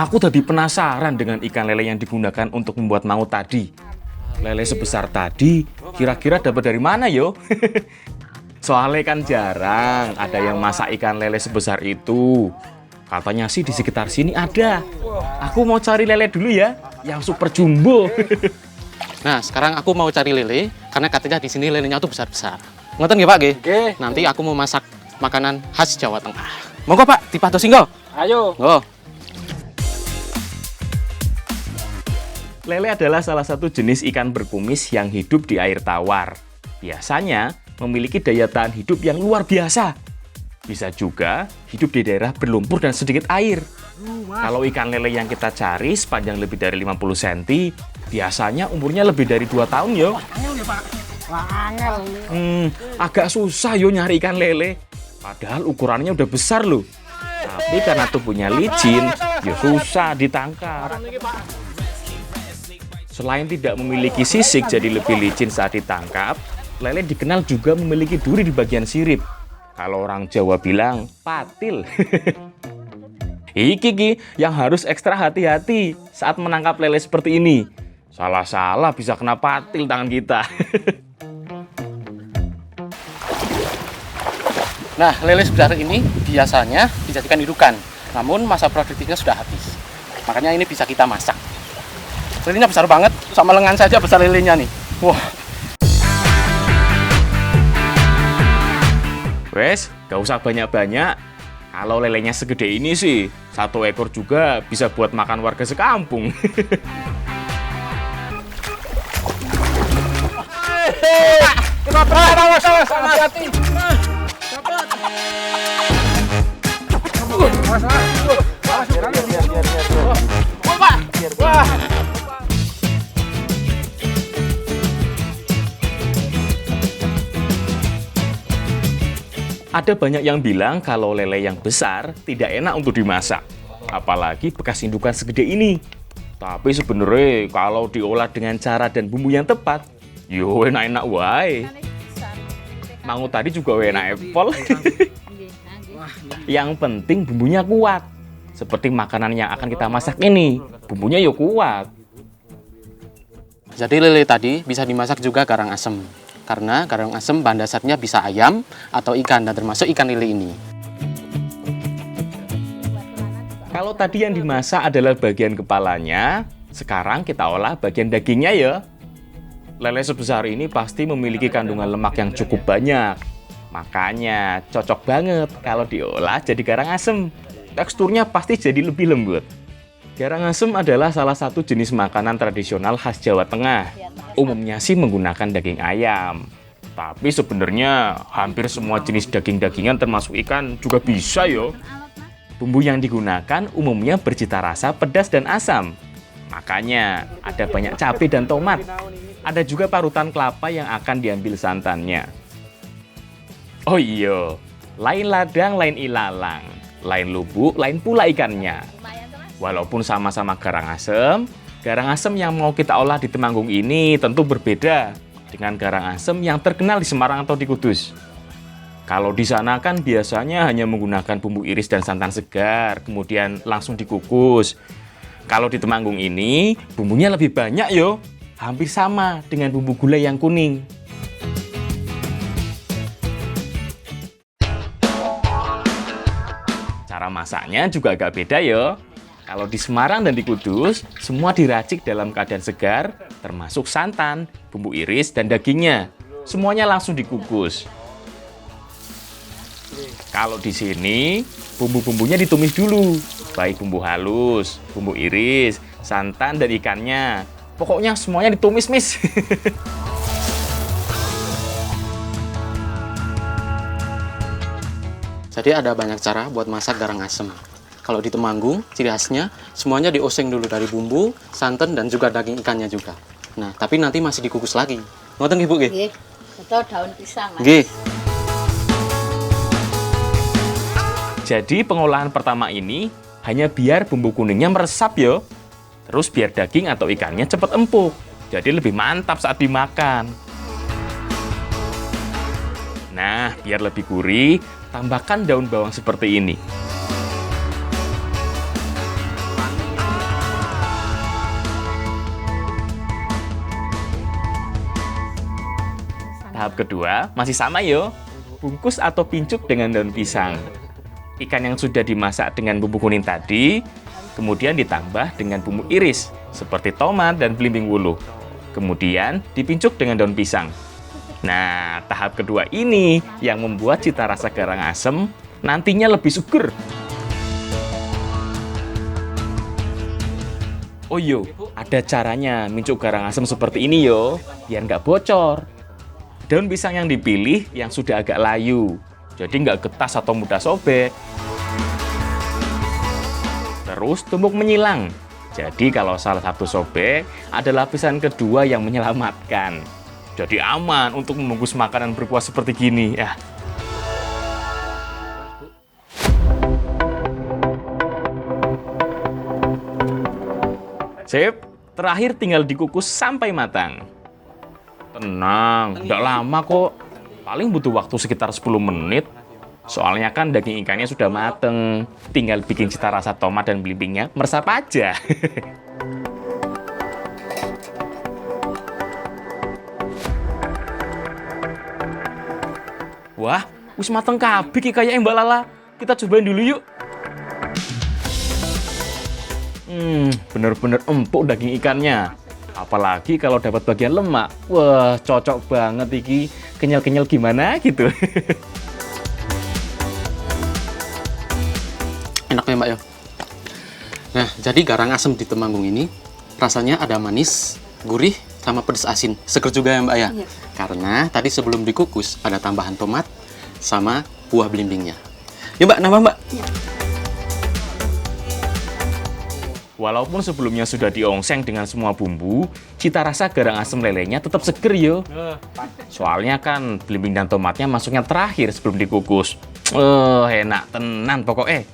Aku tadi penasaran dengan ikan lele yang digunakan untuk membuat mangut tadi. Lele sebesar tadi, kira-kira dapat dari mana yo? Soalnya kan jarang ada yang masak ikan lele sebesar itu. Katanya sih di sekitar sini ada. Aku mau cari lele dulu ya, yang super jumbo. Nah, sekarang aku mau cari lele, karena katanya di sini lelenya tuh besar-besar. Ngoten nggih, Pak nggih? Nggih. Nanti aku mau masak makanan khas Jawa Tengah. Monggo, Pak, dipadosi nggo? Ayo. Nggo. Lele adalah salah satu jenis ikan berkumis yang hidup di air tawar. Biasanya memiliki daya tahan hidup yang luar biasa. Bisa juga hidup di daerah berlumpur dan sedikit air. Kalau ikan lele yang kita cari sepanjang lebih dari 50 cm, biasanya umurnya lebih dari 2 tahun yo. Angel ya, Pak. Wah, angel. Agak susah yo nyari ikan lele. Padahal ukurannya udah besar loh. Tapi karena tubuhnya licin, ya susah ditangkap. Selain tidak memiliki sisik jadi lebih licin saat ditangkap, lele dikenal juga memiliki duri di bagian sirip. Kalau orang Jawa bilang, patil. Iki yang harus ekstra hati-hati saat menangkap lele seperti ini. Salah-salah bisa kena patil tangan kita. Nah, lele sebesar ini biasanya dijadikan indukan. Namun masa produktifnya sudah habis. Makanya ini bisa kita masak. Lelenya besar banget, sama lengan saja besar lelenya nih. Wah. Wes, gak usah banyak-banyak. Kalau lelenya segede ini sih, 1 ekor juga bisa buat makan warga sekampung. Hati-hati. Ada banyak yang bilang kalau lele yang besar tidak enak untuk dimasak. Apalagi bekas indukan segede ini. Tapi sebenarnya kalau diolah dengan cara dan bumbu yang tepat, yo enak-enak wae. Mangut tadi juga enak apple. Yang penting bumbunya kuat. Seperti makanan yang akan kita masak ini, bumbunya yo kuat. Jadi lele tadi bisa dimasak juga garang asem. Karena garang asem bahan dasarnya bisa ayam atau ikan, dan termasuk ikan lele ini. Kalau tadi yang dimasak adalah bagian kepalanya, sekarang kita olah bagian dagingnya ya. Lele sebesar ini pasti memiliki kandungan lemak yang cukup banyak. Makanya cocok banget kalau diolah jadi garang asem. Teksturnya pasti jadi lebih lembut. Garang asem adalah salah satu jenis makanan tradisional khas Jawa Tengah. Umumnya sih menggunakan daging ayam. Tapi sebenarnya hampir semua jenis daging-dagingan termasuk ikan juga bisa yo. Bumbu yang digunakan umumnya bercita rasa pedas dan asam. Makanya ada banyak cabai dan tomat. Ada juga parutan kelapa yang akan diambil santannya. Oh iya, lain ladang, lain ilalang. Lain lubuk, lain pula ikannya. Walaupun sama-sama garang asem yang mau kita olah di Temanggung ini tentu berbeda dengan garang asem yang terkenal di Semarang atau di Kudus. Kalau di sana kan biasanya hanya menggunakan bumbu iris dan santan segar, kemudian langsung dikukus. Kalau di Temanggung ini, bumbunya lebih banyak yo, hampir sama dengan bumbu gulai yang kuning. Cara masaknya juga agak beda yo. Kalau di Semarang dan di Kudus, semua diracik dalam keadaan segar, termasuk santan, bumbu iris, dan dagingnya. Semuanya langsung dikukus. Kalau di sini, bumbu-bumbunya ditumis dulu. Baik bumbu halus, bumbu iris, santan, dan ikannya. Pokoknya semuanya ditumis, Miss. Jadi ada banyak cara buat masak garang asem. Kalau di Temanggung, ciri khasnya semuanya dioseng dulu dari bumbu, santan, dan juga daging ikannya juga. Nah, tapi nanti masih dikukus lagi. Ngoten nggih, Bu nggih? Nggih, betul daun pisang, Mas. Nggih. Jadi pengolahan pertama ini hanya biar bumbu kuningnya meresap yo. Terus biar daging atau ikannya cepat empuk. Jadi lebih mantap saat dimakan. Nah, biar lebih gurih, tambahkan daun bawang seperti ini. Tahap kedua masih sama yo. Bungkus atau pincuk dengan daun pisang. Ikan yang sudah dimasak dengan bumbu kuning tadi, kemudian ditambah dengan bumbu iris, seperti tomat dan belimbing wuluh. Kemudian dipincuk dengan daun pisang. Nah, tahap kedua ini yang membuat cita rasa garang asem nantinya lebih seger. Oh yo, ada caranya mincuk garang asem seperti ini yo, biar nggak bocor. Daun pisang yang dipilih yang sudah agak layu, jadi nggak getas atau mudah sobek. Terus tumbuk menyilang. Jadi kalau salah satu sobek, ada lapisan kedua yang menyelamatkan. Jadi aman untuk membungkus makanan berkuah seperti gini ya. Sip, terakhir tinggal dikukus sampai matang. Tenang, nggak lama kok. Paling butuh waktu sekitar 10 menit. Soalnya kan daging ikannya sudah mateng. Tinggal bikin cita rasa tomat dan belimbingnya meresap aja. Wah, wis mateng kabeh iki kayak Mbak Lala. Kita cobain dulu yuk. Bener-bener empuk daging ikannya. Apalagi kalau dapat bagian lemak. Wah, cocok banget iki. Kenyal-kenyal gimana gitu. Enak ya Mbak ya. Nah, jadi garang asem di Temanggung ini rasanya ada manis, gurih, sama pedas asin. Seger juga ya Mbak ya. Iya. Karena tadi sebelum dikukus ada tambahan tomat sama buah belimbingnya. Ya Mbak, nambah Mbak. Walaupun sebelumnya sudah diongseng dengan semua bumbu, cita rasa garang asem lelenya tetap seger yo. Soalnya kan belimbing dan tomatnya masuknya terakhir sebelum dikukus. Enak tenan pokoknya.